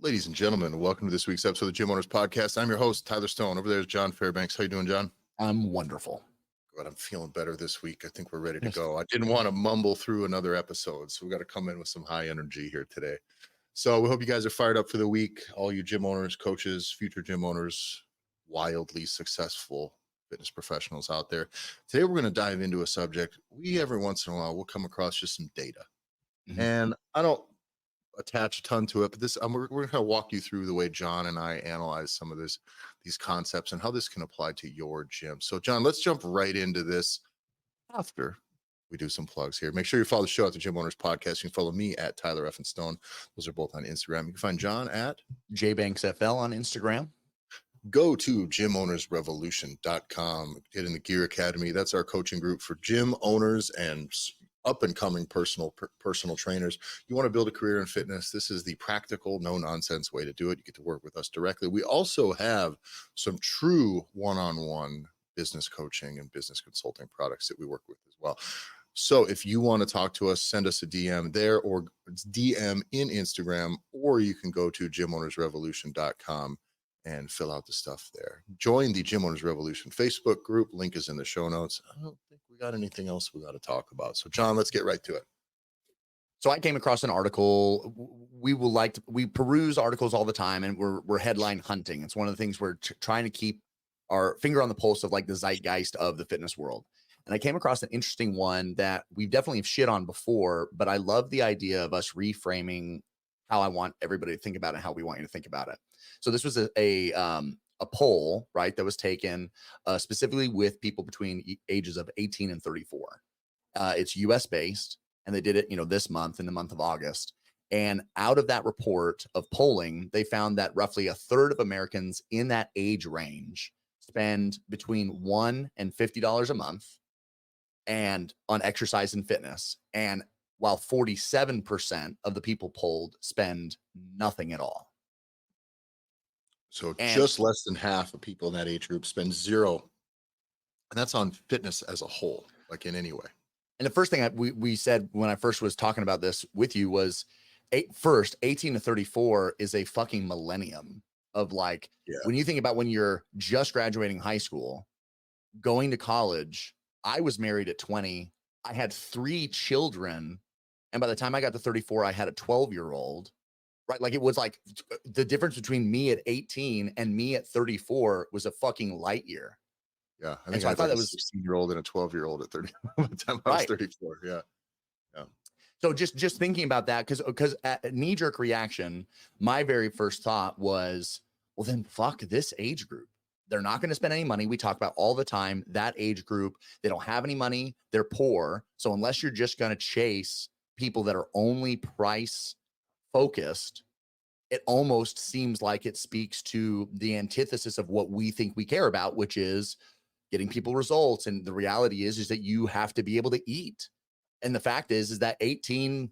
Ladies and gentlemen, welcome to this week's episode of the Gym Owners Podcast. I'm your host, Tyler Stone. Over there is John Fairbanks. How you doing, John? I'm wonderful. Good. I'm feeling better this week. I think we're ready to Yes. go. I didn't want to mumble through another episode, so we got to come in with some high energy here today. So we hope you guys are fired up for the week. All you gym owners, coaches, future gym owners, wildly successful fitness professionals out there. Today we're going to dive into a subject. We every once in a while will come across just some data, and I don't attach a ton to it, but this we're going to kind of walk you through the way John and I analyze some of these concepts and how this can apply to your gym. So John, let's jump right into this after we do some plugs here. Make sure you follow the show at the Gym Owners Podcast. You can follow me at Tyler F. and Stone. Those are both on Instagram. You can find John at JBanksFL on Instagram. Go to gymowners.revolution.com. Get in the Gear Academy. That's our coaching group for gym owners and up and coming personal trainers. You want to build a career in fitness, this is the practical, no nonsense way to do it. You get to work with us directly. We also have some true one-on-one business coaching and business consulting products that we work with as well. So if you want to talk to us, send us a DM there, or it's DM in Instagram, or you can go to gymownersrevolution.com and fill out the stuff there. Join the Gym Owners Revolution Facebook group. Link is in the show notes. I don't think we got anything else we got to talk about. So John, let's get right to it. So I came across an article. We peruse articles all the time, and we're headline hunting. It's one of the things we're trying to keep our finger on the pulse of, like, the zeitgeist of the fitness world. And I came across an interesting one that we've definitely shit on before, but I love the idea of us reframing how I want everybody to think about it and how we want you to think about it. So this was a poll, right, that was taken specifically with people between ages of 18 and 34. It's US based, and they did it, this month, in the month of August. And out of that report of polling, they found that roughly a third of Americans in that age range spend between $1 and $50 a month and on exercise and fitness. And while 47% of the people polled spend nothing at all. So just less than half of people in that age group spend zero. And that's on fitness as a whole, like in any way. And the first thing we said when I first was talking about this with you was, first, 18 to 34 is a fucking millennium of, like, when you think about when you're just graduating high school, going to college. I was married at 20. I had 3 children. And by the time I got to 34, I had a 12-year-old, right? Like, it was like the difference between me at 18 and me at 34 was a fucking light year. Yeah. I think I thought that was a 16-year-old and a 12-year-old at 30 by the time I was 34. Yeah. Yeah. So just thinking about that, because a knee-jerk reaction, my very first thought was, well, then fuck this age group. They're not going to spend any money. We talk about all the time that age group. They don't have any money. They're poor. So unless you're just going to chase people that are only price focused, it almost seems like it speaks to the antithesis of what we think we care about, which is getting people results. And the reality is that you have to be able to eat. And the fact is that 18,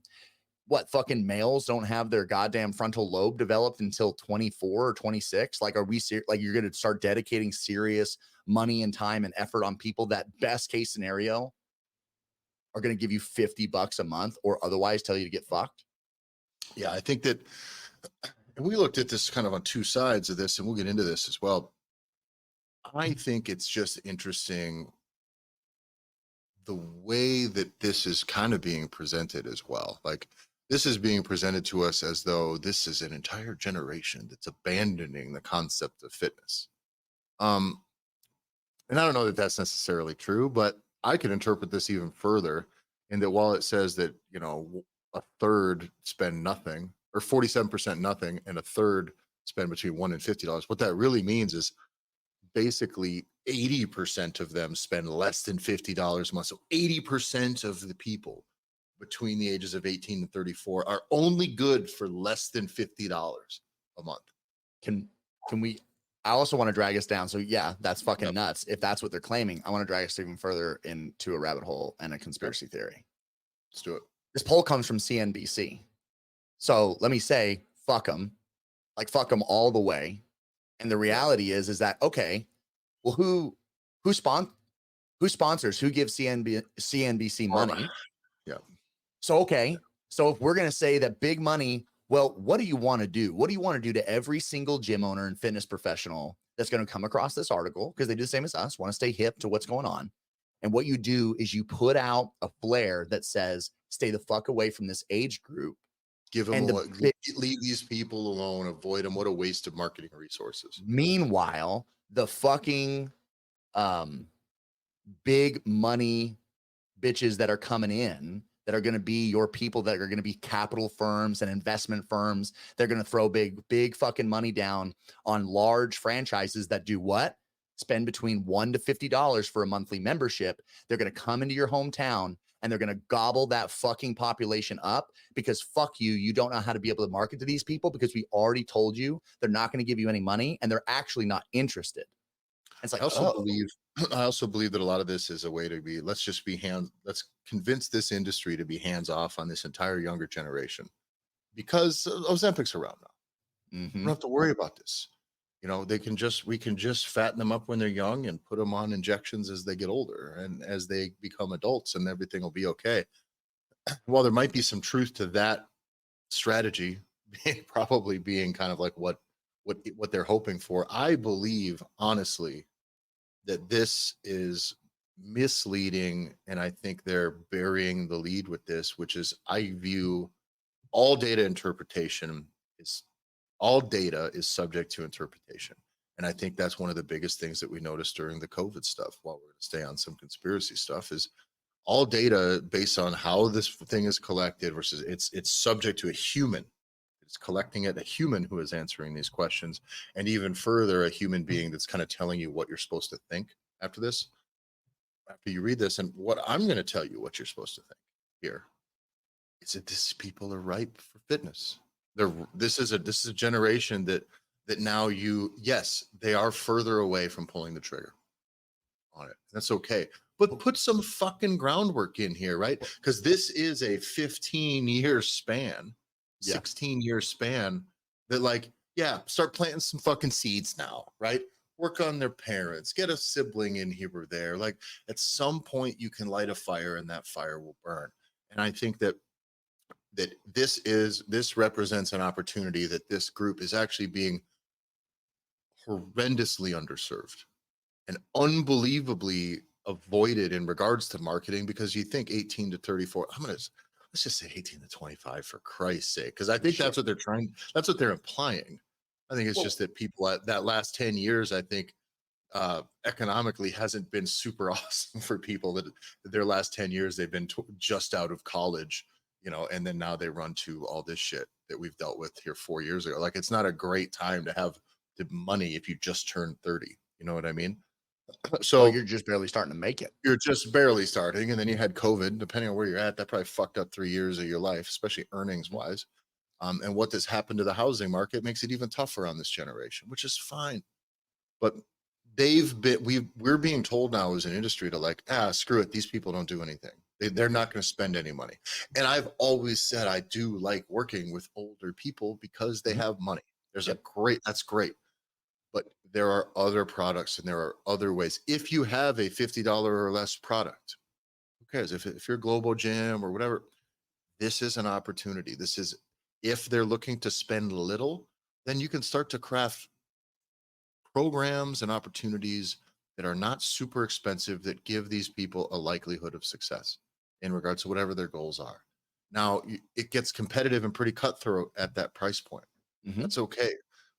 fucking males don't have their goddamn frontal lobe developed until 24 or 26. Like, are we like, you're going to start dedicating serious money and time and effort on people that, best case scenario, are going to give you $50 a month or otherwise tell you to get fucked? Yeah, I think that, and we looked at this kind of on two sides of this, and we'll get into this as well. I think it's just interesting the way that this is kind of being presented as well. Like, this is being presented to us as though this is an entire generation that's abandoning the concept of fitness. And I don't know that that's necessarily true, but I could interpret this even further in that while it says that, a third spend nothing, or 47% nothing, and a third spend between $1 and $50, what that really means is basically 80% of them spend less than $50 a month. So 80% of the people between the ages of 18 and 34 are only good for less than $50 a month. Can we, I also want to drag us down. So yeah, that's fucking nuts. If that's what they're claiming, I want to drag us even further into a rabbit hole and a conspiracy theory. Let's do it. This poll comes from CNBC. So let me say, fuck them. Like, fuck them all the way. And the reality is that, okay, well, who sponsors, who gives CNBC money? Yeah. So, okay. So if we're going to say that big money Well, what do you want to do? What do you want to do to every single gym owner and fitness professional that's going to come across this article? Because they do the same as us, want to stay hip to what's going on. And what you do is you put out a flare that says, stay the fuck away from this age group. Give them And what, leave these people alone, avoid them. What a waste of marketing resources. meanwhile, the fucking big money bitches that are coming in that are going to be your people, that are going to be capital firms and investment firms. They're going to throw big fucking money down on large franchises that do what? Spend between $1 to $50 for a monthly membership. They're going to come into your hometown and they're going to gobble that fucking population up because fuck you. You don't know how to be able to market to these people because we already told you they're not going to give you any money and they're actually not interested. It's like, I also believe that a lot of this is a way to be, let's convince this industry to be hands off on this entire younger generation because Ozempic's around now. We don't have to worry about this. You know, we can just fatten them up when they're young and put them on injections as they get older and as they become adults, and everything will be okay. While there might be some truth to that strategy, probably being kind of like what they're hoping for, I believe honestly that this is misleading, and I think they're burying the lead with this, which is I view all data is subject to interpretation. And I think that's one of the biggest things that we noticed during the COVID stuff. While we're going to stay on some conspiracy stuff, is all data based on how this thing is collected versus it's subject to a human. It's collecting it, a human who is answering these questions, and even further, a human being that's kind of telling you what you're supposed to think after you read this. And what I'm going to tell you what you're supposed to think here is that these people are ripe for fitness. This is a generation that now yes, they are further away from pulling the trigger on it. That's okay. But put some fucking groundwork in here, right? Because this is a 15-year span, 16-year span that, like, yeah, start planting some fucking seeds now, right? Work on their parents, get a sibling in here or there. Like, at some point you can light a fire and that fire will burn. And I think that this represents an opportunity that this group is actually being horrendously underserved and unbelievably avoided in regards to marketing, because you think 18 to 34, let's just say 18 to 25 for Christ's sake, because I think that's what they're implying. I think it's just that people at that last 10 years, I think economically hasn't been super awesome for people, that their last 10 years they've been just out of college, you know, and then now they run to all this shit that we've dealt with here 4 years ago. Like, it's not a great time to have the money if you just turned 30. You know what I mean? So you're just barely starting to make it. You're just barely starting, and then you had COVID. Depending on where you're at, that probably fucked up 3 years of your life, especially earnings wise. And what has happened to the housing market makes it even tougher on this generation, which is fine. But we're being told now as an industry to, like, screw it. These people don't do anything. They're not going to spend any money. And I've always said I do like working with older people because they have money. That's great. But there are other products and there are other ways. If you have a $50 or less product, who cares? If you're Global Gym or whatever, this is an opportunity. If they're looking to spend little, then you can start to craft programs and opportunities that are not super expensive, that give these people a likelihood of success in regards to whatever their goals are. Now, it gets competitive and pretty cutthroat at that price point. That's okay.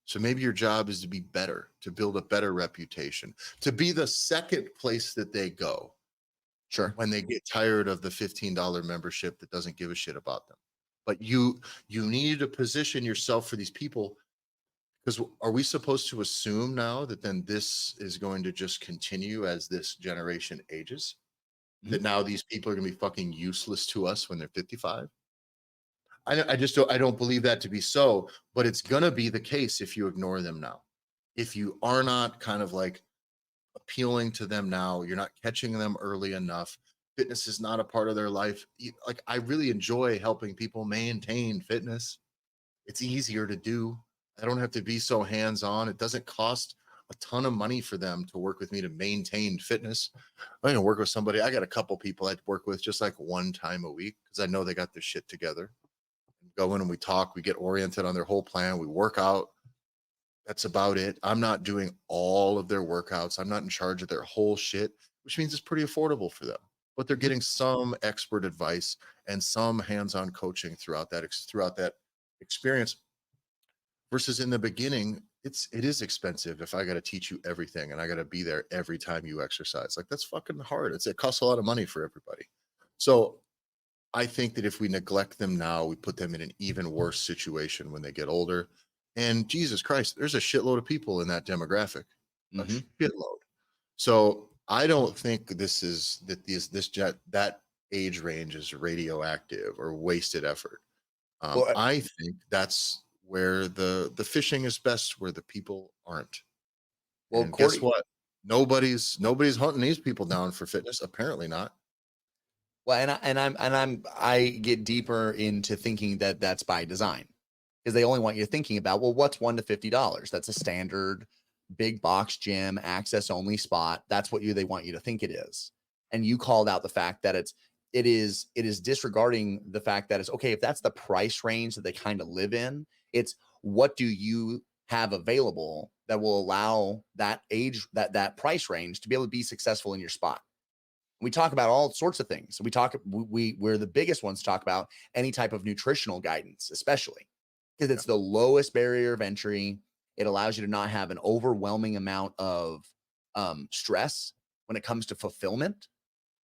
So maybe your job is to be better, to build a better reputation, to be the second place that they go. Sure. When they get tired of the $15 membership that doesn't give a shit about them. But you need to position yourself for these people, because are we supposed to assume now that then this is going to just continue as this generation ages? That now these people are going to be fucking useless to us when they're 55? I don't believe that to be so, but it's going to be the case if you ignore them now. If you are not kind of like appealing to them now, you're not catching them early enough. Fitness is not a part of their life. Like, I really enjoy helping people maintain fitness. It's easier to do. I don't have to be so hands-on. It doesn't cost a ton of money for them to work with me to maintain fitness. I'm gonna work with somebody. I got a couple people I'd work with just like one time a week because I know they got their shit together. go in and we talk, we get oriented on their whole plan, we work out. That's about it. I'm not doing all of their workouts. I'm not in charge of their whole shit, which means it's pretty affordable for them. But they're Mhm. getting some expert advice and some hands-on coaching throughout that experience. Versus in the beginning, it is expensive if I got to teach you everything and I got to be there every time you exercise. Like that's fucking hard. It costs a lot of money for everybody. So I think that if we neglect them now, we put them in an even worse situation when they get older. And Jesus Christ, there's a shitload of people in that demographic, a Mhm. shitload. So I don't think this is that this jet that age range is radioactive or wasted effort. Well, I think that's where the fishing is best, where the people aren't. well, And guess Cordy. what? Nobody's hunting these people down for fitness. Apparently not. Well, I get deeper into thinking that that's by design because they only want you thinking about, well, what's $1 to $50? That's a standard big box gym access only spot. That's what they want you to think it is. And you called out the fact that it is disregarding the fact that it's okay if that's the price range that they kind of live in. It's what do you have available that will allow that age that price range to be able to be successful in your spot. We talk about all sorts of things. We're the biggest ones to talk about any type of nutritional guidance, especially because Yeah. it's the lowest barrier of entry. It allows you to not have an overwhelming amount of stress when it comes to fulfillment,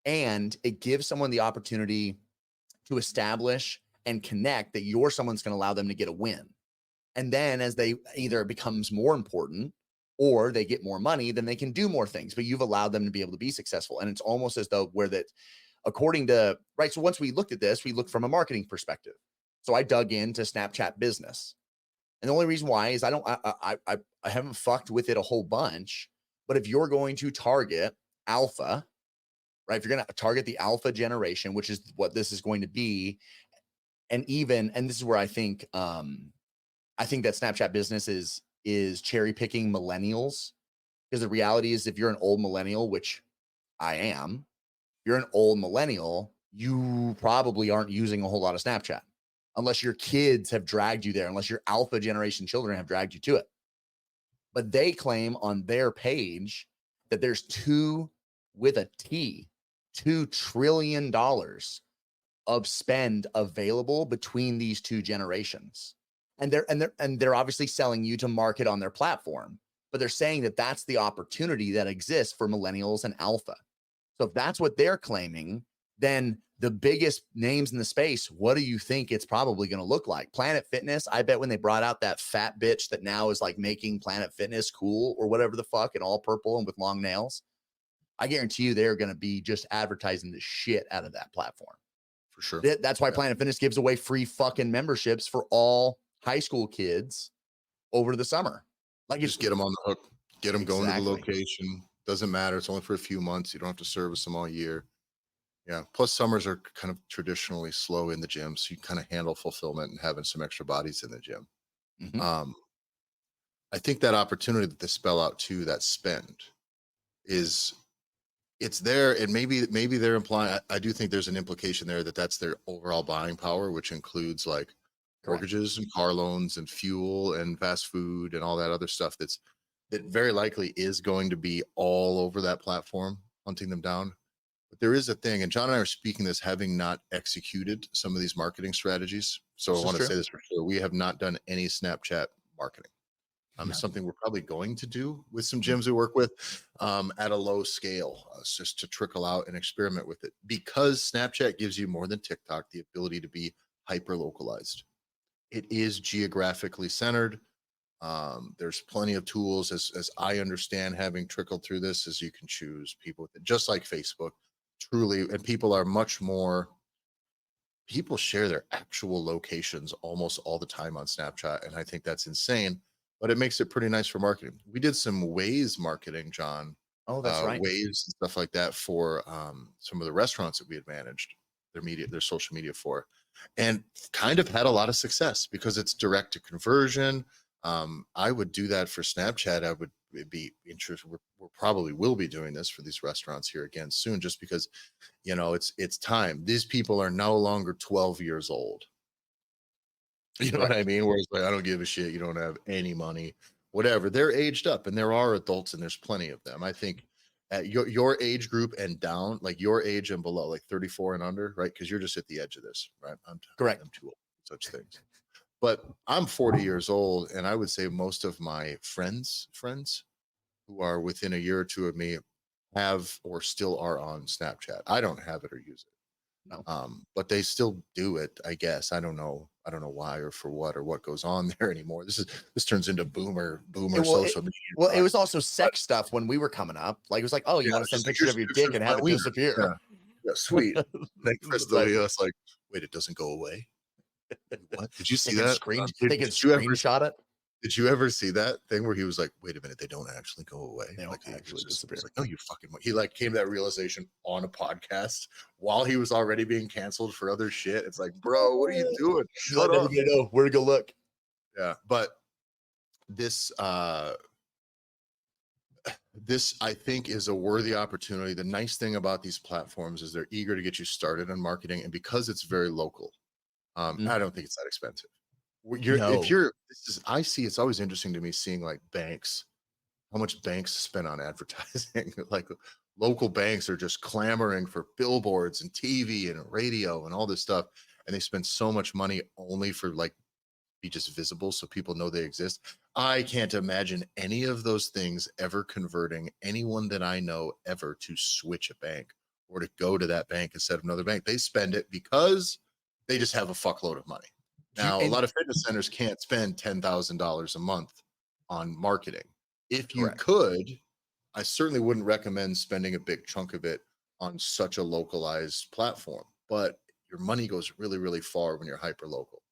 and it gives someone the opportunity to establish and connect that you're someone's going to allow them to get a win. And then as they either it becomes more important or they get more money, then they can do more things. But you've allowed them to be able to be successful. And it's almost as though where that, according to right. So once we looked at this, we looked from a marketing perspective. So I dug into Snapchat business. And the only reason why is I haven't fucked with it a whole bunch. But if you're going to target alpha, right? If you're going to target the alpha generation, which is what this is going to be, and this is where I think that Snapchat business is cherry picking millennials because the reality is if you're an old millennial, which I am, you're an old millennial, you probably aren't using a whole lot of Snapchat unless your kids have dragged you there, unless your alpha generation children have dragged you to it. But they claim on their page that there's with a T, $2 trillion of spend available between these two generations. And they're obviously selling you to market on their platform, but they're saying that that's the opportunity that exists for millennials and alpha. So if that's what they're claiming, then the biggest names in the space, what do you think it's probably going to look like? Planet Fitness, I bet when they brought out that fat bitch that now is like making Planet Fitness cool or whatever the fuck and all purple and with long nails, I guarantee you they're going to be just advertising the shit out of that platform. For sure. That's why Yeah. Planet Fitness gives away free fucking memberships for all high school kids over the summer. Like Just get them on the hook, get them going to the Exactly. location. Doesn't matter. It's only for a few months. You don't have to service them all year. Yeah. Plus, summers are kind of traditionally slow in the gym. So you kind of handle fulfillment and having some extra bodies in the gym. Mhm. Um, I think that opportunity that they spell out too, that spend is it's there. And maybe they're implying, I do think there's an implication there that that's their overall buying power, which includes like Correct. mortgages and car loans and fuel and fast food and all that other stuff that very likely is going to be all over that platform, hunting them down. But there is a thing, and John and I are speaking this having not executed some of these marketing strategies. So I This is want to true. say this for sure. We have not done any Snapchat marketing. It's No. something we're probably going to do with some Mhm. gyms we work with at a low scale, just to trickle out and experiment with it. Because Snapchat gives you more than TikTok the ability to be hyper localized. It is geographically centered. There's plenty of tools, as I understand, having trickled through this, as you can choose people with it, just like Facebook. Truly, and people are much more. People share their actual locations almost all the time on Snapchat, and I think that's insane. But it makes it pretty nice for marketing. We did some Waze marketing, John, Oh, that's right. Waves and stuff like that for some of the restaurants that we had managed their social media for, and kind of had a lot of success because it's direct to conversion. I would do that for Snapchat. I would be interested. We're probably will be doing this for these restaurants here again soon, just because it's time. These people are no longer 12 years old. You know what I mean? Where it's like, I don't give a shit. You don't have any money, whatever. They're aged up, and there are adults, and there's plenty of them. I think at your age group and down, like your age and below, like 34 and under, right? Because you're just at the edge of this, right? Correct. I'm too old for such things. But I'm 40 years old, and I would say most of my friends who are within a year or two of me have or still are on Snapchat. I don't have it or use it. No. But they still do it, I guess. I don't know why or for what or what goes on there anymore. This turns into boomer social media. Well, it was also sex stuff when we were coming up. Like it was like, oh, you Yeah, want to send just like, pictures of your dick and have it wiener. disappear. Yeah. Yeah, sweet. Then Chris But- D'Elia's like, wait, it doesn't go away. What? Did you see They can that? they can Did you ever screenshot it. Did you ever see that thing where he was like, "Wait a minute, they don't actually go away. They don't Like, he actually was just- disappear." was like, no, you fucking. He like came to that realization on a podcast while he was already being canceled for other shit. It's like, bro, what are you doing? Let Shut up. everybody know where to go look. Yeah, but this this I think is a worthy opportunity. The nice thing about these platforms is they're eager to get you started on marketing, and because it's very local, Mm. I don't think it's that expensive. No. If you're, I see. It's always interesting to me seeing like banks, how much banks spend on advertising. Like local banks are just clamoring for billboards and TV and radio and all this stuff, and they spend so much money only for like be just visible so people know they exist. I can't imagine any of those things ever converting anyone that I know ever to switch a bank or to go to that bank instead of another bank. They spend it because they just have a fuckload of money. Now, a lot of fitness centers can't spend $10,000 a month on marketing. If you Correct. could, I certainly wouldn't recommend spending a big chunk of it on such a localized platform, but your money goes really, really far when you're hyper local.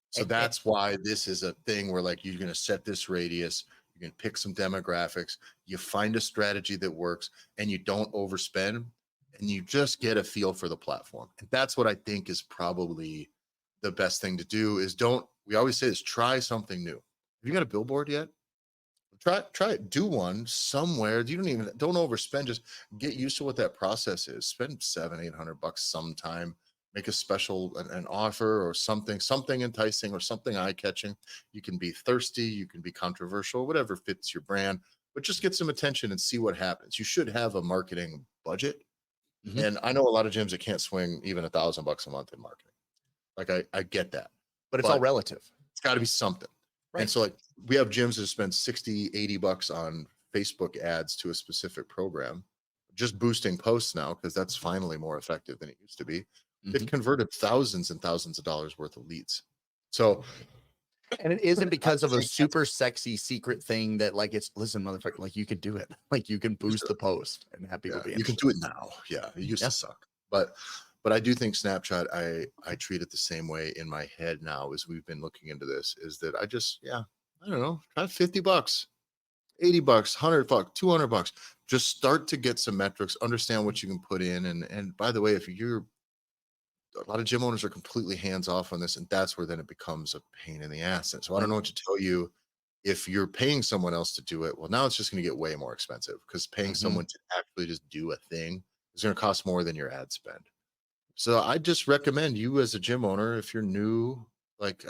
So that's why this is a thing where like you're going to set this radius, you can pick some demographics, you find a strategy that works, and you don't overspend, and you just get a feel for the platform. And that's what I think is probably the best thing to do is we always say this, try something new. Have you got a billboard yet? Try it, do one somewhere. Don't overspend, just get used to what that process is. Spend $700-800 sometime. Make a special an offer or something enticing or something eye-catching. You can be thirsty, you can be controversial, whatever fits your brand, but just get some attention and see what happens. You should have a marketing budget. Mhm. And I know a lot of gyms that can't swing even $1,000 a month in marketing. Like I get that, But it's all relative. it's got to be something. Right. And so like we have gyms that spend $60-80 on Facebook ads to a specific program, just boosting posts now because that's finally more effective than it used to be. They've Mhm. converted thousands and thousands of dollars worth of leads. So, And it isn't because of a think super sexy secret thing that like it's listen, motherfucker, like you could do it. Like you can boost the post and have people be you can interested. do it now. Yeah, it used Yeah. to suck, but I do think Snapchat. I treat it the same way in my head now as we've been looking into this. Is that I don't know, try $50, $80, $100, $200. Just start to get some metrics, understand what you can put in, and by the way, if you're a lot of gym owners are completely hands off on this, and that's where then it becomes a pain in the ass. And so I don't know what to tell you if you're paying someone else to do it. Well, now it's just going to get way more expensive because paying Mhm. someone to actually just do a thing is going to cost more than your ad spend. So I just recommend you as a gym owner, if you're new, like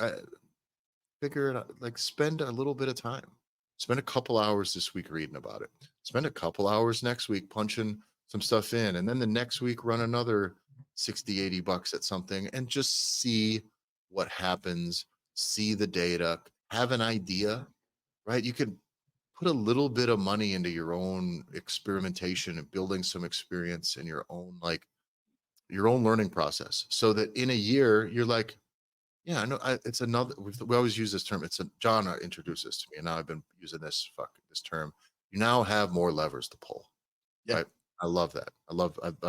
figure it out, like spend a little bit of time. Spend a couple hours this week reading about it. Spend a couple hours next week punching some stuff in. And then the next week run another $60-80 at something and just see what happens, see the data, have an idea, right? You could put a little bit of money into your own experimentation and building some experience in your own your own learning process so that in a year you're like, yeah, I know. It's another. We always use this term. John introduced this to me, and now I've been using this term. You now have more levers to pull. Yeah. Right. I love that. I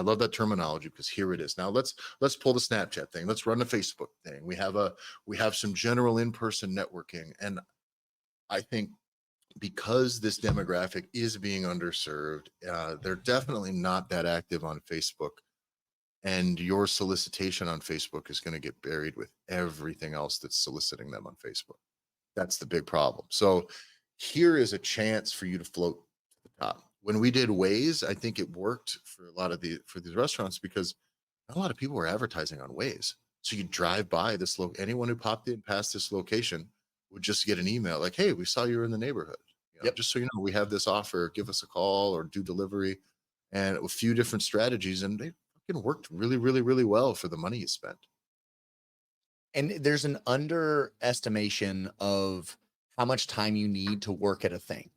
love that terminology because here it is. Now let's pull the Snapchat thing. Let's run the Facebook thing. We have some general in-person networking, and I think because this demographic is being underserved, they're definitely not that active on Facebook. And your solicitation on Facebook is going to get buried with everything else that's soliciting them on Facebook. That's the big problem. So here is a chance for you to float to the top. When we did Waze, I think it worked for a lot of for these restaurants because not a lot of people were advertising on Waze. So you drive by this anyone who popped in past this location would just get an email like, "Hey, we saw you were in the neighborhood. Yep. Just so you know, we have this offer. Give us a call or do delivery." And a few different strategies, and they fucking worked really, really, really well for the money you spent. And there's an underestimation of how much time you need to work at a thing.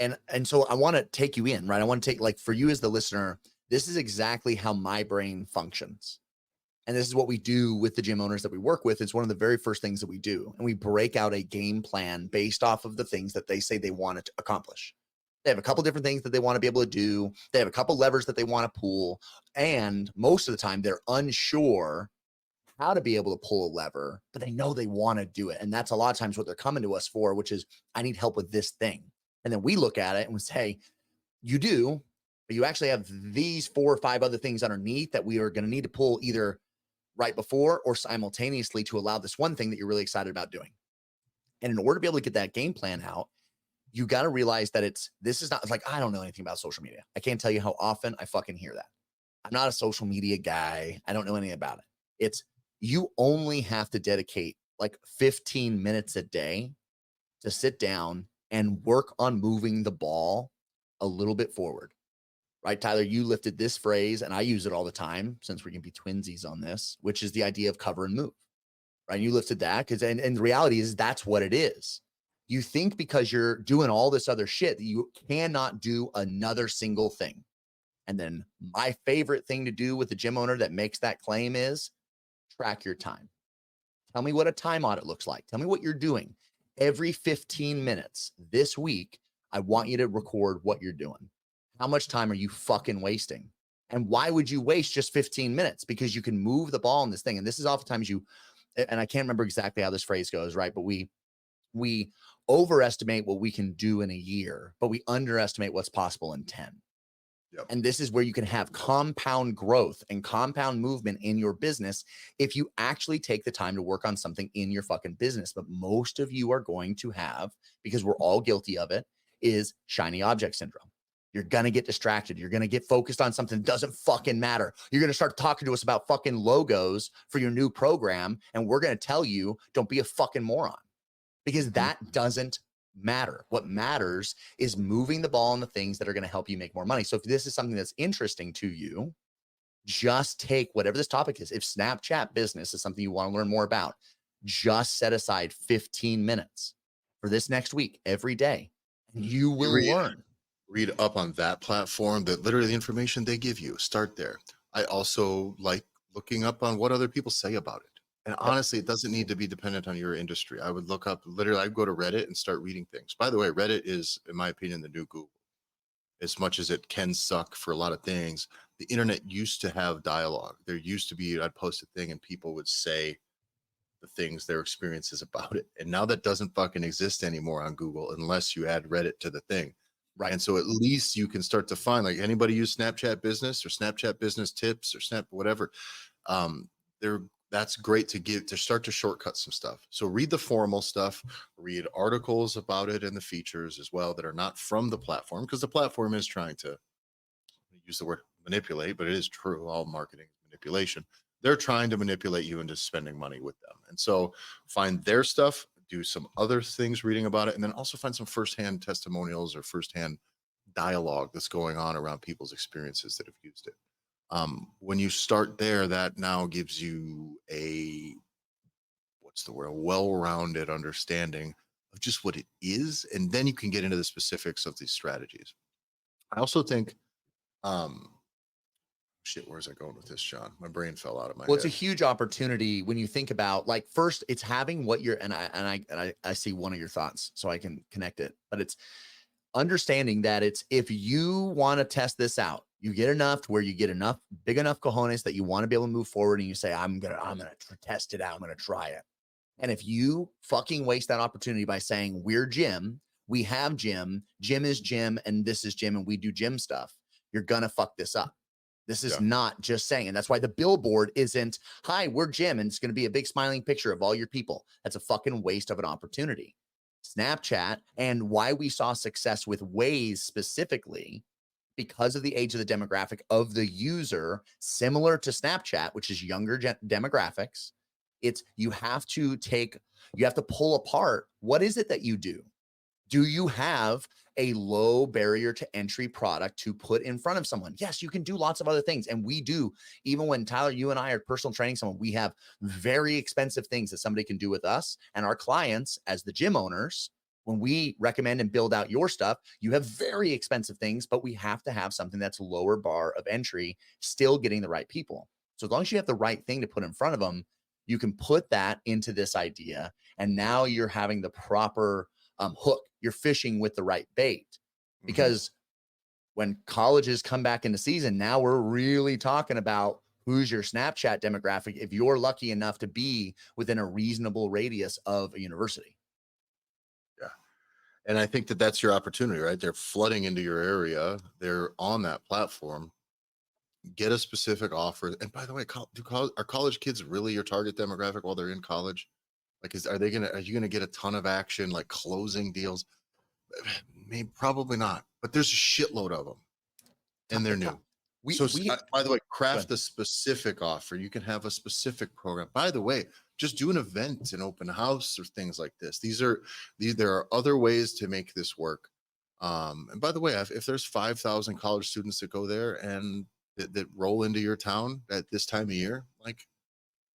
And so I want to take you in, right? I want to take, like, for you as the listener, this is exactly how my brain functions. And this is what we do with the gym owners that we work with. It's one of the very first things that we do. And we break out a game plan based off of the things that they say they want to accomplish. They have a couple different things that they want to be able to do. They have a couple levers that they want to pull. And most of the time, they're unsure how to be able to pull a lever, but they know they want to do it. And that's a lot of times what they're coming to us for, which is, I need help with this thing. And then we look at it and we say, you do, but you actually have these 4 or 5 other things underneath that we are going to need to pull either right before or simultaneously to allow this one thing that you're really excited about doing. And in order to be able to get that game plan out, you got to realize that this is not like, I don't know anything about social media. I can't tell you how often I fucking hear that. I'm not a social media guy. I don't know anything about it. It's, you only have to dedicate like 15 minutes a day to sit down and work on moving the ball a little bit forward. Right, Tyler, you lifted this phrase, and I use it all the time since we can be twinsies on this, which is the idea of cover and move. Right, you lifted that because, and the reality is that's what it is. You think because you're doing all this other shit that you cannot do another single thing. And then my favorite thing to do with the gym owner that makes that claim is track your time. Tell me what a time audit looks like. Tell me what you're doing. Every 15 minutes this week, I want you to record what you're doing. How much time are you fucking wasting? And why would you waste just 15 minutes? Because you can move the ball in this thing. And this is oftentimes and I can't remember exactly how this phrase goes, right? But we overestimate what we can do in a year, but we underestimate what's possible in 10. Yep. And this is where you can have compound growth and compound movement in your business if you actually take the time to work on something in your fucking business. But most of you are going to have, because we're all guilty of it, is shiny object syndrome. You're going to get distracted. You're going to get focused on something that doesn't fucking matter. You're going to start talking to us about fucking logos for your new program. And we're going to tell you, don't be a fucking moron, because that doesn't matter. What matters is moving the ball on the things that are going to help you make more money. So if this is something that's interesting to you, just take whatever this topic is. If Snapchat business is something you want to learn more about, just set aside 15 minutes for this next week, every day, and you will learn. Read up on that platform, that literally the information they give you. Start there. I also like looking up on what other people say about it. And honestly, it doesn't need to be dependent on your industry. I would look up, literally, I'd go to Reddit and start reading things. By the way, Reddit is, in my opinion, the new Google. As much as it can suck for a lot of things, the internet used to have dialogue. There used to be, I'd post a thing and people would say the things, their experiences about it. And now that doesn't fucking exist anymore on Google unless you add Reddit to the thing. Right. And so at least you can start to find, like, anybody use Snapchat business or Snapchat business tips or Snap, whatever. That's great to start to shortcut some stuff. So read the formal stuff, read articles about it and the features as well that are not from the platform, because the platform is trying to use the word manipulate, but it is true. All marketing is manipulation. They're trying to manipulate you into spending money with them. And so find their stuff, do some other things reading about it, and then also find some firsthand testimonials or firsthand dialogue that's going on around people's experiences that have used it. When you start there, that now gives you a well-rounded understanding of just what it is, and then you can get into the specifics of these strategies. I also think, where's I going with this, John? My brain fell out of my Well, head. it's a huge opportunity when you think about, like, first it's having what you're, and I see one of your thoughts, so I can connect it, but it's understanding that it's, if you want to test this out, you get enough to where you get enough big enough cojones that you want to be able to move forward, and you say, I'm gonna test it out. I'm gonna try it. And if you fucking waste that opportunity by saying, we're gym, we have gym is gym, and this is gym, and we do gym stuff, you're gonna fuck this up. This is not just saying, and that's why the billboard isn't, hi, we're gym, and it's going to be a big smiling picture of all your people. That's a fucking waste of an opportunity. Snapchat, and why we saw success with Waze specifically, because of the age of the demographic of the user, similar to Snapchat, which is younger demographics. It's you have to pull apart what is it that you do. Do you have a low barrier to entry product to put in front of someone? Yes, you can do lots of other things. And we do, even when Tyler, you and I are personal training someone, we have very expensive things that somebody can do with us and our clients as the gym owners. When we recommend and build out your stuff, you have very expensive things, but we have to have something that's lower bar of entry, still getting the right people. So as long as you have the right thing to put in front of them, you can put that into this idea. And now you're having the proper hook. You're fishing with the right bait, because when colleges come back into season, now we're really talking about who's your Snapchat demographic if you're lucky enough to be within a reasonable radius of a university. Yeah. And I think that that's your opportunity, right? They're flooding into your area. They're on that platform. Get a specific offer. And by the way, are college kids really your target demographic while they're in college? Like, are you gonna get a ton of action, like closing deals? Maybe, probably not. But there's a shitload of them, and they're new. By the way, craft a specific offer. You can have a specific program. By the way, just do an event, an open house, or things like this. There are other ways to make this work. And by the way, if there's 5,000 college students that go there and that roll into your town at this time of year, like,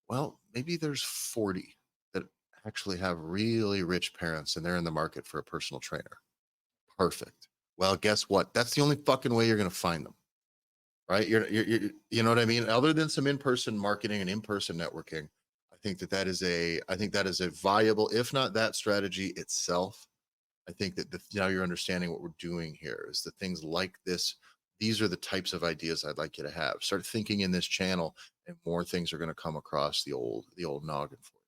well, maybe there's 40 that actually have really rich parents and they're in the market for a personal trainer. Perfect. Well, guess what? That's the only fucking way you're going to find them, right? You know what I mean? Other than some in-person marketing and in-person networking, I think that is a viable, if not that strategy itself. I think that now you're understanding what we're doing here is the things like this. These are the types of ideas I'd like you to have. Start thinking in this channel, and more things are going to come across the old noggin for you.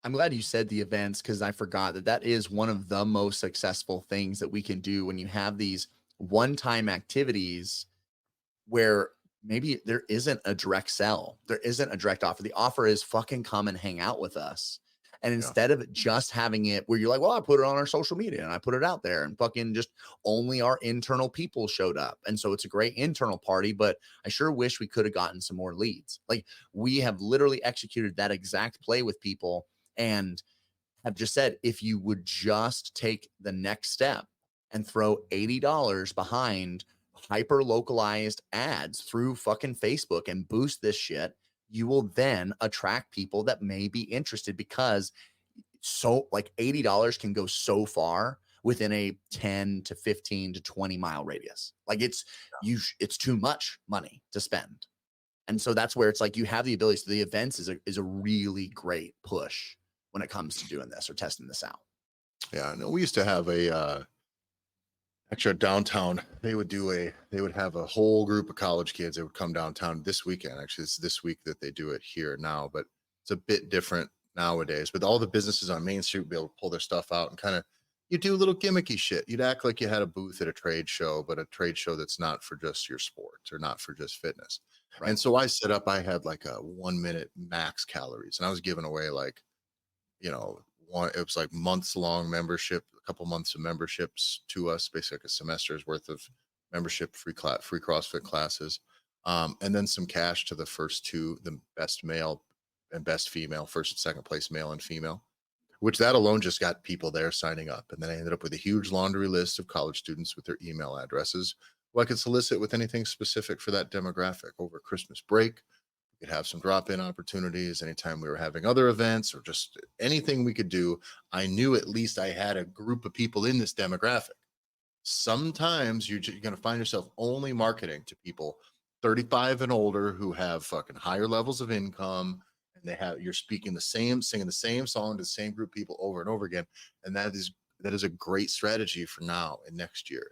I'm glad you said the events, because I forgot that is one of the most successful things that we can do when you have these one-time activities where maybe there isn't a direct sell, there isn't a direct offer. The offer is fucking come and hang out with us. And instead of just having it where you're like, well, I put it on our social media and I put it out there and fucking just only our internal people showed up. And so it's a great internal party, but I sure wish we could have gotten some more leads. Like, we have literally executed that exact play with people and have just said, if you would just take the next step and throw $80 behind hyper localized ads through fucking Facebook and boost this shit, you will then attract people that may be interested, because so like $80 can go so far within a 10 to 15 to 20 mile radius. Like, it's too much money to spend. And so that's where it's like you have the ability. So the events is a really great push when it comes to doing this or testing this out. Yeah, no, we used to have actually downtown. They would have a whole group of college kids that would come downtown this weekend. Actually, it's this week that they do it here now, but it's a bit different nowadays. But all the businesses on Main Street would be able to pull their stuff out and kind of, you do a little gimmicky shit. You'd act like you had a booth at a trade show, but a trade show that's not for just your sport or not for just fitness. Right. And so I had like a 1 minute max calories, and I was giving away like, it was like months long membership, a couple months of memberships to us, basically like a semester's worth of membership, free CrossFit classes. And then some cash to the first two, the best male and best female, first and second place male and female, which that alone just got people there signing up. And then I ended up with a huge laundry list of college students with their email addresses who I could solicit with anything specific for that demographic over Christmas break. We could have some drop-in opportunities anytime we were having other events or just anything we could do. I knew at least I had a group of people in this demographic. Sometimes you're going to find yourself only marketing to people 35 and older who have fucking higher levels of income, and you're singing the same song to the same group of people over and over again. And that is a great strategy for now and next year.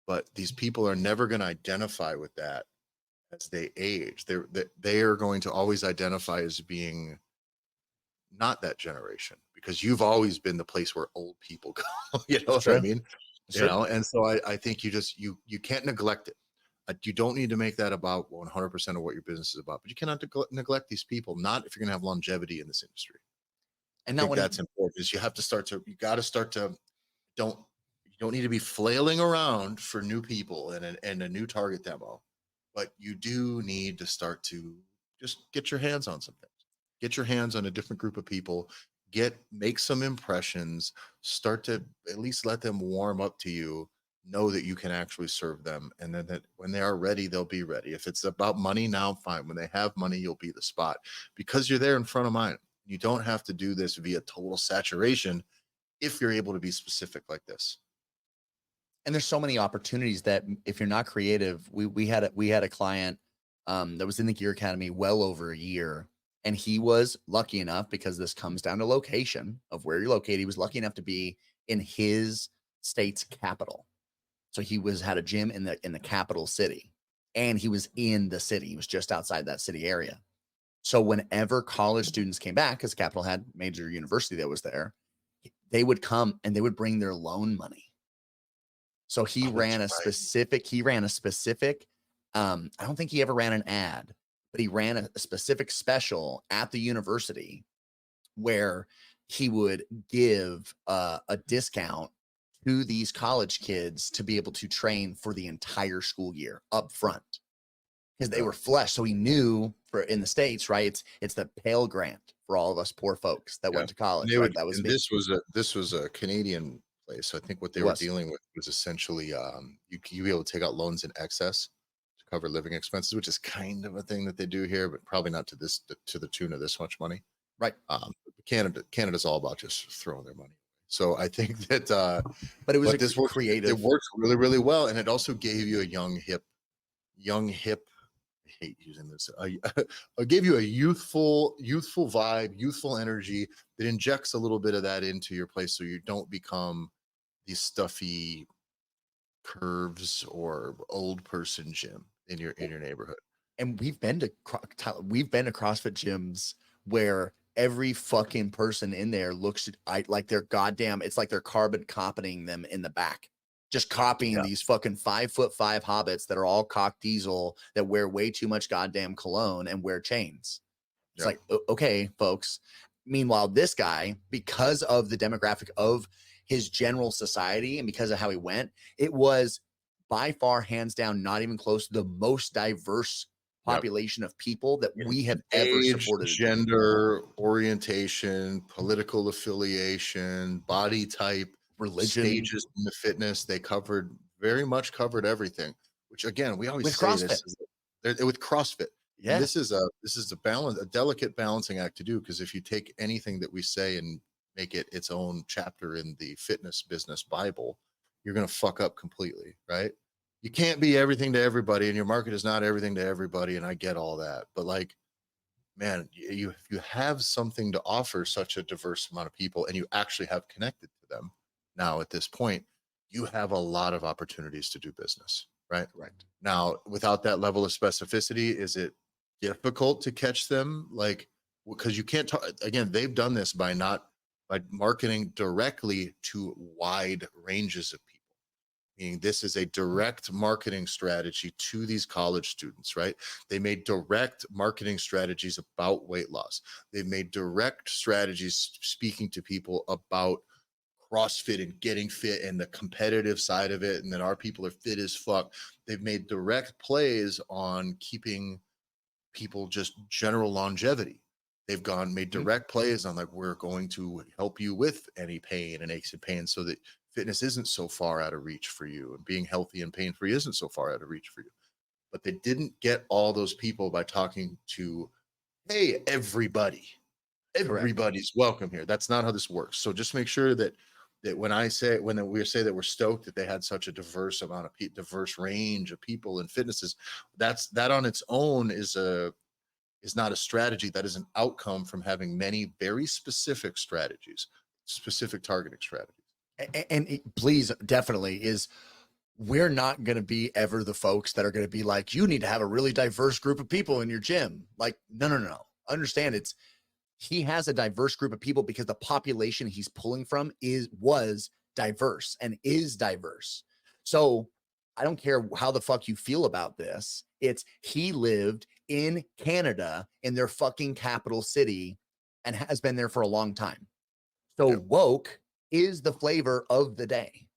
But these people are never going to identify with that as they age. They are going to always identify as being not that generation, because you've always been the place where old people go. You know what I mean? Sure. And so I think you can't neglect it. You don't need to make that about 100% of what your business is about, but you cannot neglect these people, not if you're going to have longevity in this industry. And that's important. Is you got to start to, you You don't need to be flailing around for new people and a new target demo, but you do need to start to just get your hands on some things. Get your hands on a different group of people. Make some impressions. Start to at least let them warm up to you. Know that you can actually serve them, and then that when they are ready, they'll be ready. If it's about money now, fine. When they have money, you'll be the spot because you're there in front of mine. You don't have to do this via total saturation if you're able to be specific like this. And there's so many opportunities that if you're not creative, we had a client that was in the Gear Academy well over a year, and he was lucky enough, because this comes down to location of where you're located. He was lucky enough to be in his state's capital. So he had a gym in the capital city, and he was in the city. He was just outside that city area. So whenever college students came back, because Capital had major university that was there, they would come and they would bring their loan money. So he Oh, that's ran a right. specific, I don't think he ever ran an ad, but he ran a specific special at the university where he would give a discount to these college kids to be able to train for the entire school year up front, because they Yeah. were flush. So he knew, for in the States, right? It's the Pell Grant for all of us poor folks that Yeah. went to college, They right? would, That was and big. this was a Canadian place. So I think what they It were was. dealing with was essentially you be able to take out loans in excess to cover living expenses, which is kind of a thing that they do here, but probably not to the tune of this much money. Right. Canada's all about just throwing their money. So I think that But it was but this works, creative. it works really, really well. And it also gave you a young hip, I hate using this. I gave you a youthful vibe, youthful energy that injects a little bit of that into your place, so you don't become these stuffy curves or old person gym in your neighborhood. And we've been to CrossFit gyms where every fucking person in there looks like they're goddamn. It's like they're carbon copying them in the back, just copying Yeah. these fucking 5'5" hobbits that are all cock diesel that wear way too much goddamn cologne and wear chains. It's Yeah. like, okay, folks. Meanwhile, this guy, because of the demographic of his general society and because of how he went, it was by far, hands down, not even close to the most diverse Yep. population of people that we have ever Age, supported. gender, orientation, political affiliation, body type, Religion. stages in the fitness. They very much covered everything, which again, we always With say CrossFit. this with CrossFit. Yeah. And this is a delicate balancing act to do, because if you take anything that we say and make it its own chapter in the fitness business Bible, you're going to fuck up completely, right? You can't be everything to everybody, and your market is not everything to everybody. And I get all that, but like, man, if you have something to offer such a diverse amount of people, and you actually have connected to them now at this point, you have a lot of opportunities to do business, right? Correct. Now, without that level of specificity, is it difficult to catch them? Like, because you can't talk, again, they've done this by marketing directly to wide ranges of people. Meaning this is a direct marketing strategy to these college students, right? They made direct marketing strategies about weight loss. They've made direct strategies speaking to people about CrossFit and getting fit and the competitive side of it. And then our people are fit as fuck. They've made direct plays on keeping people just general longevity. They've made direct plays on, like, we're going to help you with any pain and aches and pains, so that fitness isn't so far out of reach for you, and being healthy and pain free isn't so far out of reach for you. But they didn't get all those people by talking to, hey, everybody's welcome here. That's not how this works. So just make sure that when we say that we're stoked that they had such a diverse amount of diverse range of people in fitnesses, that on its own is not a strategy. That is an outcome from having many very specific strategies, specific targeting strategies. And please, definitely is, we're not going to be ever the folks that are going to be like, you need to have a really diverse group of people in your gym. Like, no. Understand, he has a diverse group of people because the population he's pulling from was diverse and is diverse. So I don't care how the fuck you feel about this. He lived in Canada, in their fucking capital city, and has been there for a long time. So Yeah. woke is the flavor of the day.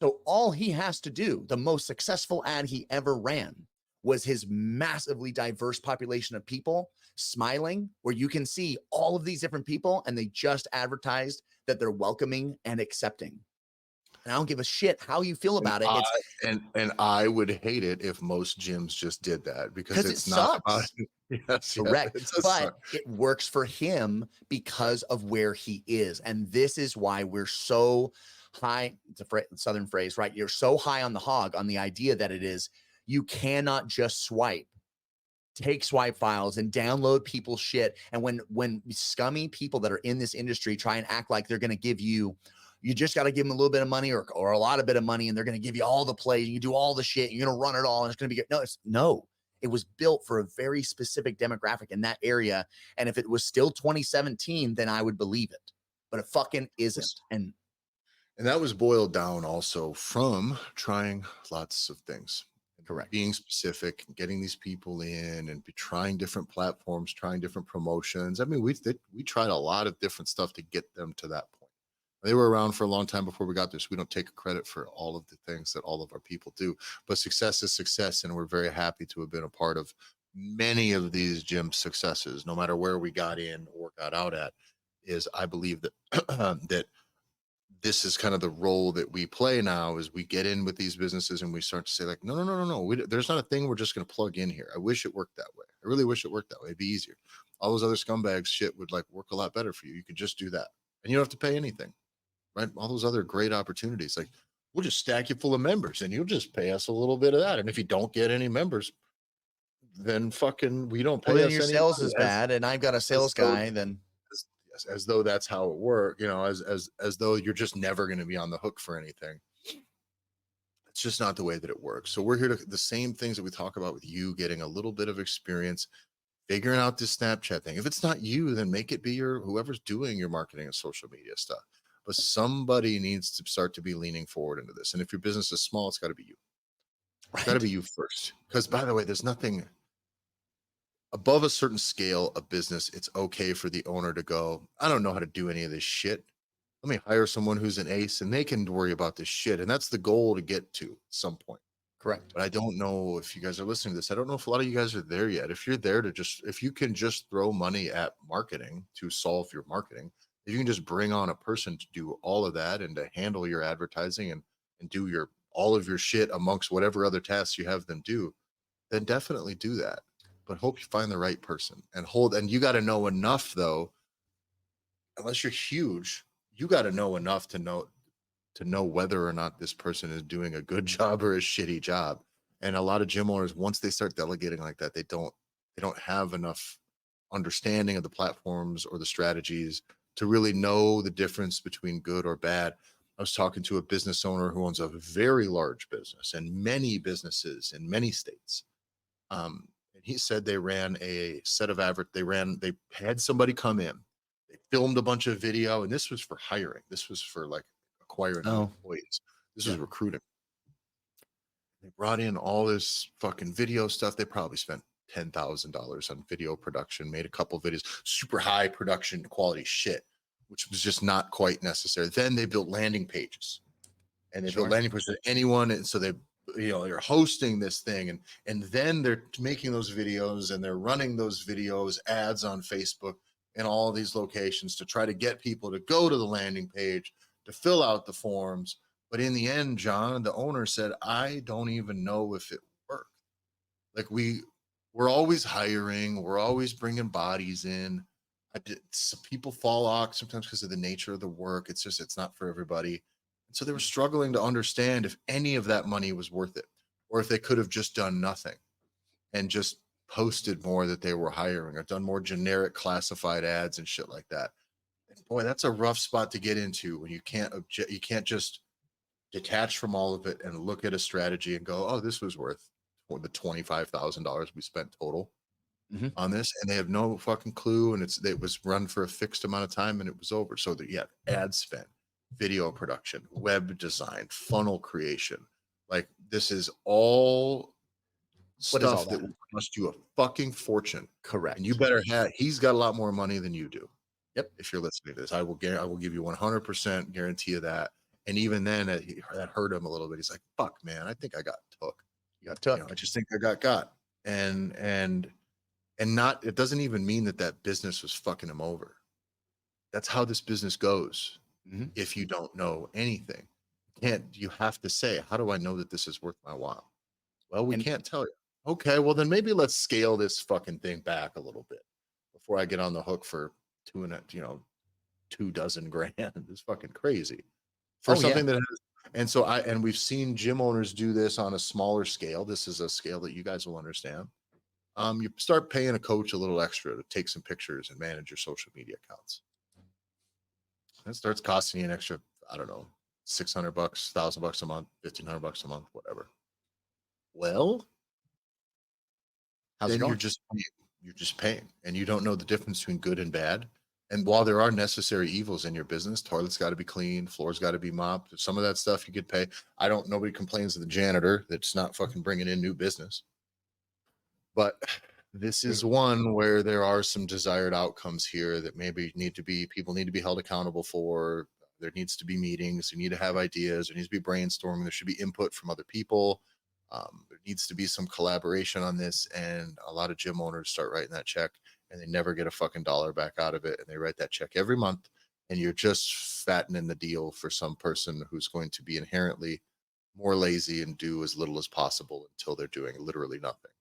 So all he has to do, the most successful ad he ever ran, was his massively diverse population of people smiling, where you can see all of these different people, and they just advertised that they're welcoming and accepting. And I don't give a shit how you feel And about it. I It's and I would hate it if most gyms just did that because because it it's not about sucks. yes, yeah, Correct. it does But suck. it works for him because of where he is. And this is why we're so high. It's a Southern phrase, right? You're so high on the hog on the idea that it is you cannot just swipe, take swipe files and download people's shit. And when scummy people that are in this industry try and act like they're going to give you, you just got to give them a little bit of money or a lot of bit of money, and they're going to give you all the plays. You do all the shit. You're going to run it all, and it's going to be good. No. It was built for a very specific demographic in that area. And if it was still 2017, then I would believe it. But it fucking isn't. And And that was boiled down also from trying lots of things, correct. being specific, getting these people in, and trying different platforms, trying different promotions. I mean, we tried a lot of different stuff to get them to that point. They were around for a long time before we got there, so we don't take credit for all of the things that all of our people do. But success is success, and we're very happy to have been a part of many of these gym successes, no matter where we got in or got out at. Is I believe that that this is kind of the role that we play now is we get in with these businesses and we start to say like, no. There's not a thing we're just going to plug in here. I wish it worked that way. I really wish it worked that way. It'd be easier. All those other scumbags shit would like work a lot better for you. You could just do that and you don't have to pay anything, right? All those other great opportunities. Like we'll just stack you full of members and you'll just pay us a little bit of that. And if you don't get any members, then fucking we don't pay Well, then us your any sales money. is bad, and I've got a sales though guy, then as though that's how it works, as though you're just never going to be on the hook for anything. It's just not the way that it works. So we're here to the same things that we talk about with you getting a little bit of experience figuring out this Snapchat thing. If it's not you, then make it be your whoever's doing your marketing and social media stuff. But somebody needs to start to be leaning forward into this. And if your business is small, it's got to be you. It's got to be you first. Because by the way, there's nothing above a certain scale of business. It's okay for the owner to go, I don't know how to do any of this shit. Let me hire someone who's an ace and they can worry about this shit. And that's the goal to get to at some point. correct. But I don't know if you guys are listening to this. I don't know if a lot of you guys are there yet. If you're there to if you can just throw money at marketing to solve your marketing, if you can just bring on a person to do all of that and to handle your advertising and do all of your shit amongst whatever other tasks you have them do, then definitely do that. But hope you find the right person and you got to know enough though, unless you're huge, you got to know enough to know whether or not this person is doing a good job or a shitty job. And a lot of gym owners, once they start delegating like that, they don't have enough understanding of the platforms or the strategies to really know the difference between good or bad. I was talking to a business owner who owns a very large business and many businesses in many states. And he said they ran a set of they had somebody come in, they filmed a bunch of video, and this was for hiring. This was for like acquiring employees. This was recruiting. They brought in all this fucking video stuff. They probably spent $10,000 on video production, made a couple videos, super high production quality shit, which was just not quite necessary. Then they built landing pages, and they built landing pages to anyone. And so they're hosting this thing, and then they're making those videos and they're running those videos ads on Facebook in all these locations to try to get people to go to the landing page to fill out the forms. But in the end, John, the owner said, I don't even know if it worked. Like we're always hiring, we're always bringing bodies in. People fall off sometimes because of the nature of the work. It's not for everybody. And so they were struggling to understand if any of that money was worth it, or if they could have just done nothing and just posted more that they were hiring or done more generic classified ads and shit like that. And boy, that's a rough spot to get into when you can't just detach from all of it and look at a strategy and go, oh, this was worth the $25,000 we spent total on this, and they have no fucking clue. And it was run for a fixed amount of time and it was over. So that ad spend, video production, web design, funnel creation. Like this is all stuff that will cost you a fucking fortune. Correct. And you better he's got a lot more money than you do. Yep. If you're listening to this, I will give you 100% guarantee of that. And even then, that hurt him a little bit. He's like, "Fuck, man, I think I got took. You got took. I just think I got." And not. It doesn't even mean that business was fucking him over. That's how this business goes. Mhm. If you don't know anything, you have to say, "How do I know that this is worth my while?" Well, we And can't tell you. Okay, well then maybe let's scale this fucking thing back a little bit before I get on the hook for 24 grand. It's fucking crazy for oh yeah, something that has, and we've seen gym owners do this on a smaller scale. This is a scale that you guys will understand. You start paying a coach a little extra to take some pictures and manage your social media accounts. That starts costing you an extra, I don't know, $600, $1,000 a month, $1,500 a month, whatever. Well, how's it then going? you're just paying, and you don't know the difference between good and bad. And while there are necessary evils in your business, toilets got to be clean, floors got to be mopped, some of that stuff you could pay. Nobody complains of the janitor that's not fucking bringing in new business. But this is one where there are some desired outcomes here that maybe people need to be held accountable for. There needs to be meetings. You need to have ideas. There needs to be brainstorming. There should be input from other people. There needs to be some collaboration on this. And a lot of gym owners start writing that check and they never get a fucking dollar back out of it. And they write that check every month. And you're just fattening the deal for some person who's going to be inherently more lazy and do as little as possible until they're doing literally nothing.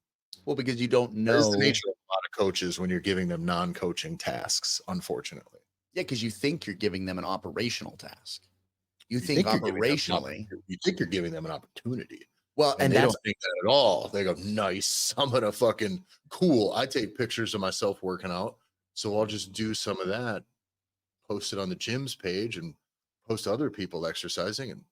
Well, because you don't That is the know. nature of a lot of coaches when you're giving them non-coaching tasks, unfortunately. Yeah, because you think you're giving them an operational task. You You think think you're giving them operationally. you think you're giving them an opportunity, Well, and and they that's don't think that at all. They go, "Nice, I'm gonna fucking cool." I take pictures of myself working out, so I'll just do some of that, post it on the gym's page, and post other people exercising, and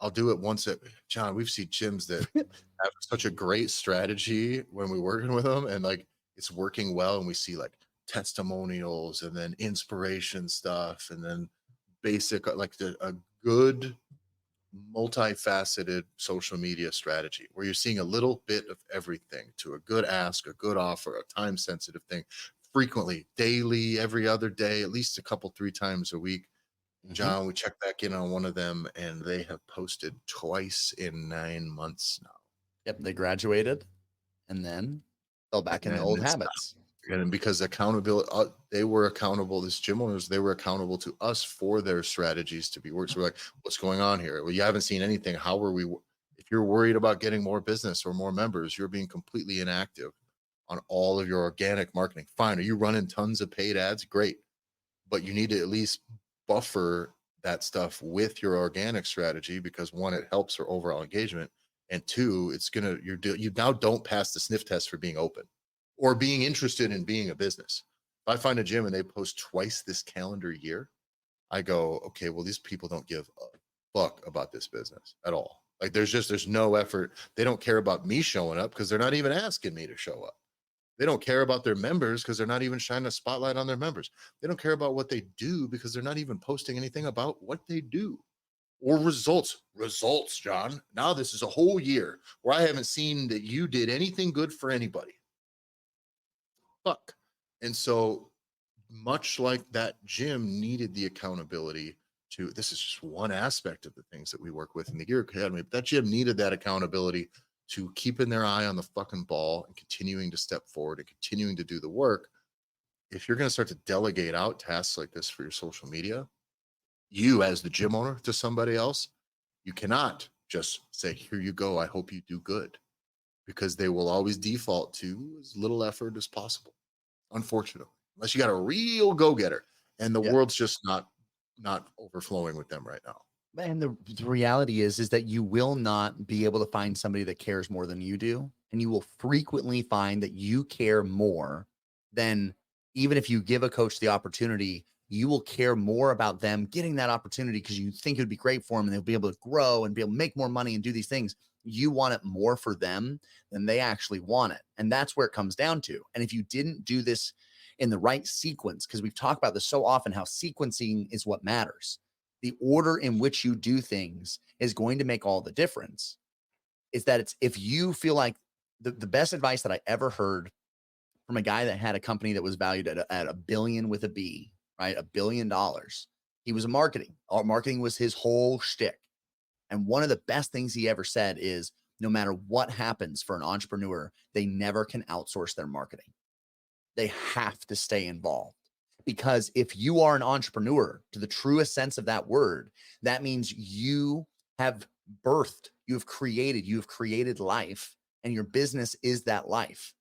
I'll do it once at John. We've seen gyms that have such a great strategy when we're working with them, and like it's working well, and we see like testimonials and then inspiration stuff, and then basic a good multifaceted social media strategy where you're seeing a little bit of everything to a good ask, a good offer, a time sensitive thing frequently, daily, every other day, at least a couple, 3 times a week. Mhm. John, we checked back in on one of them and they have posted twice in 9 months now. Yep, they graduated and then fell back in the And old it's habits. and because accountability, they were accountable. This gym owners, they were accountable to us for their strategies to be worked. So we're like, what's going on here? Well, you haven't seen anything. How are we? If you're worried about getting more business or more members, you're being completely inactive on all of your organic marketing. Fine. Are you running tons of paid ads? Great. But you need to at least buffer that stuff with your organic strategy because one, it helps your overall engagement. And two, you now don't pass the sniff test for being open or being interested in being a business. If I find a gym and they post twice this calendar year, I go, okay, well, these people don't give a fuck about this business at all. Like there's no effort. They don't care about me showing up because they're not even asking me to show up. They don't care about their members because they're not even shining a spotlight on their members. They don't care about what they do because they're not even posting anything about what they do or results. Results, John. Now this is a whole year where I haven't seen that you did anything good for anybody. Fuck. And so, much like that gym needed the accountability to, this is just one aspect of the things that we work with in the Gear Academy, but that gym needed that accountability to keeping their eye on the fucking ball and continuing to step forward and continuing to do the work. If you're going to start to delegate out tasks like this for your social media, you as the gym owner to somebody else, you cannot just say, here you go. I hope you do good, because they will always default to as little effort as possible. Unfortunately, unless you got a real go-getter, and the Yeah. world's just not overflowing with them right now. And the reality is that you will not be able to find somebody that cares more than you do. And you will frequently find that you care more than, even if you give a coach the opportunity, you will care more about them getting that opportunity because you think it would be great for them and they'll be able to grow and be able to make more money and do these things. You want it more for them than they actually want it. And that's where it comes down to. And if you didn't do this in the right sequence, because we've talked about this so often, how sequencing is what matters. The order in which you do things is going to make all the difference. Is that it's, if you feel like the best advice that I ever heard from a guy that had a company that was valued at a billion with a B, right? $1 billion. He was a marketing was his whole shtick. And one of the best things he ever said is no matter what happens for an entrepreneur, they never can outsource their marketing. They have to stay involved. Because if you are an entrepreneur to the truest sense of that word, that means you have birthed, you've created life, and your business is that life,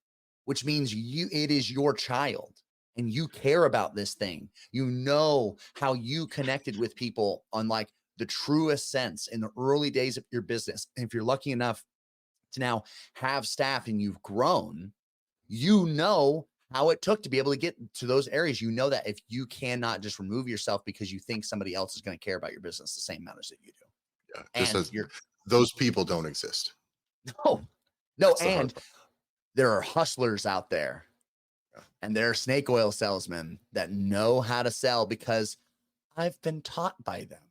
which means it is your child and you care about this thing. You know how you connected with people on like the truest sense in the early days of your business. And if you're lucky enough to now have staff and you've grown, you know how it took to be able to get to those areas. You know that if you cannot just remove yourself because you think somebody else is going to care about your business the same amount as that you do. Yeah. And you're Those people don't exist. no, That's the hard and part. there are hustlers out there Yeah. and there are snake oil salesmen that know how to sell because I've been taught by them.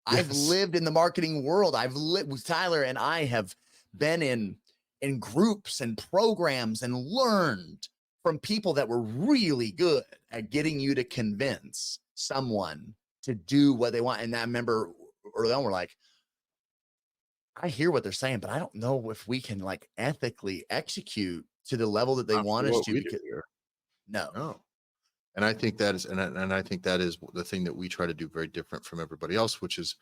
I've Yes. lived in the marketing world. I've lived with Tyler and I have been in groups and programs and learned from people that were really good at getting you to convince someone to do what they want. And I remember early on, we're like, I hear what they're saying, but I don't know if we can like ethically execute to the level that they Not for want us what to. we do Because here. no, No. And I think that is, and I think that is the thing that we try to do very different from everybody else, which is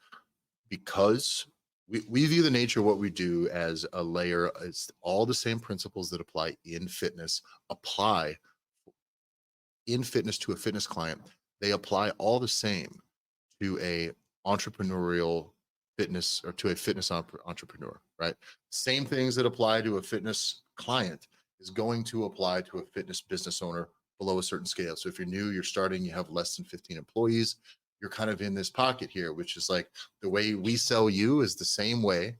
because we view the nature of what we do as a layer. It's all the same principles that apply in fitness apply in fitness to a fitness client. They apply all the same to a entrepreneurial fitness or to a fitness entrepreneur, right? Same things that apply to a fitness client is going to apply to a fitness business owner below a certain scale. So if you're new, you're starting, you have less than 15 employees, you're kind of in this pocket here, which is like the way we sell you is the same way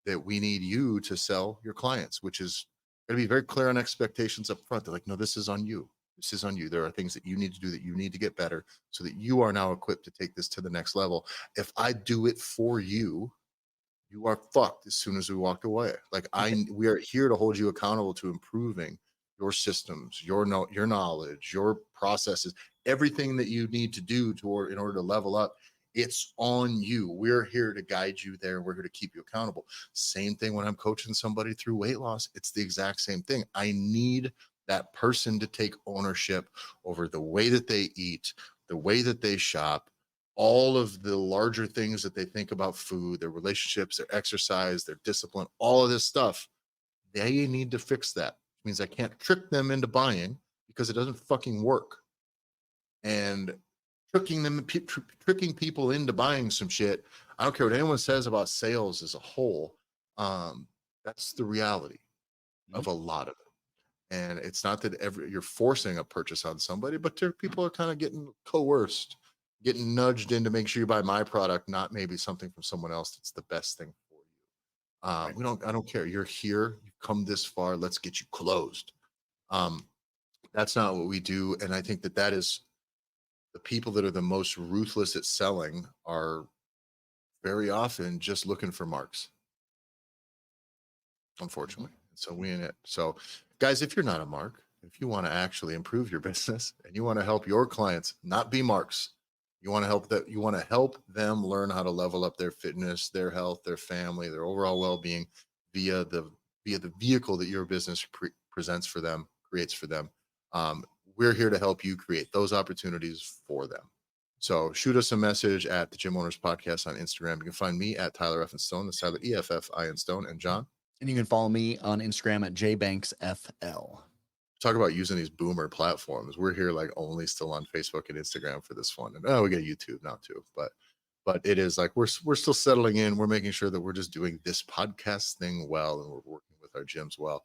that we need you to sell your clients, which is going to be very clear on expectations up front. They're like, no, this is on you. This is on you. There are things that you need to do, that you need to get better so that you are now equipped to take this to the next level. If I do it for you, you are fucked as soon as we walk away. Like we are here to hold you accountable to improving your systems, your knowledge, your processes, everything that you need to do in order to level up. It's on you. We're here to guide you there. We're here to keep you accountable. Same thing when I'm coaching somebody through weight loss. It's the exact same thing. I need that person to take ownership over the way that they eat, the way that they shop, all of the larger things that they think about food, their relationships, their exercise, their discipline, all of this stuff. They need to fix that. It means I can't trick them into buying because it doesn't fucking work. And tricking people into buying some shit. I don't care what anyone says about sales as a whole. That's the reality of a lot of it. And it's not that you're forcing a purchase on somebody, but people are kind of getting coerced, getting nudged in to make sure you buy my product, not maybe something from someone else that's the best thing for you. I don't care. You're here, you've come this far, let's get you closed. That's not what we do. And I think that is the people that are the most ruthless at selling are very often just looking for marks, unfortunately. So we in it. So guys, if you're not a mark, if you want to actually improve your business and you want to help your clients not be marks, you want to help them learn how to level up their fitness, their health, their family, their overall well-being via the vehicle that your business presents for them, creates for them. We're here to help you create those opportunities for them. So shoot us a message at the Gym Owners Podcast on Instagram. You can find me at Tyler F. Stone. That's Tyler EFFI Stone. And John? And you can follow me on Instagram at jbanksfl. Talk about using these boomer platforms. We're here like only still on Facebook and Instagram for this one. And we get YouTube now too. But it is like we're still settling in. We're making sure that we're just doing this podcast thing well, and we're working with our gyms well.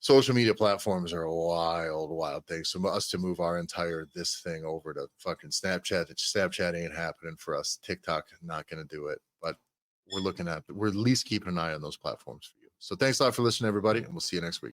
Social media platforms are a wild thing. So us to move our entire this thing over to fucking Snapchat ain't happening for us. TikTok, not going to do it. But we're at least keeping an eye on those platforms for you. So thanks a lot for listening, everybody, and we'll see you next week.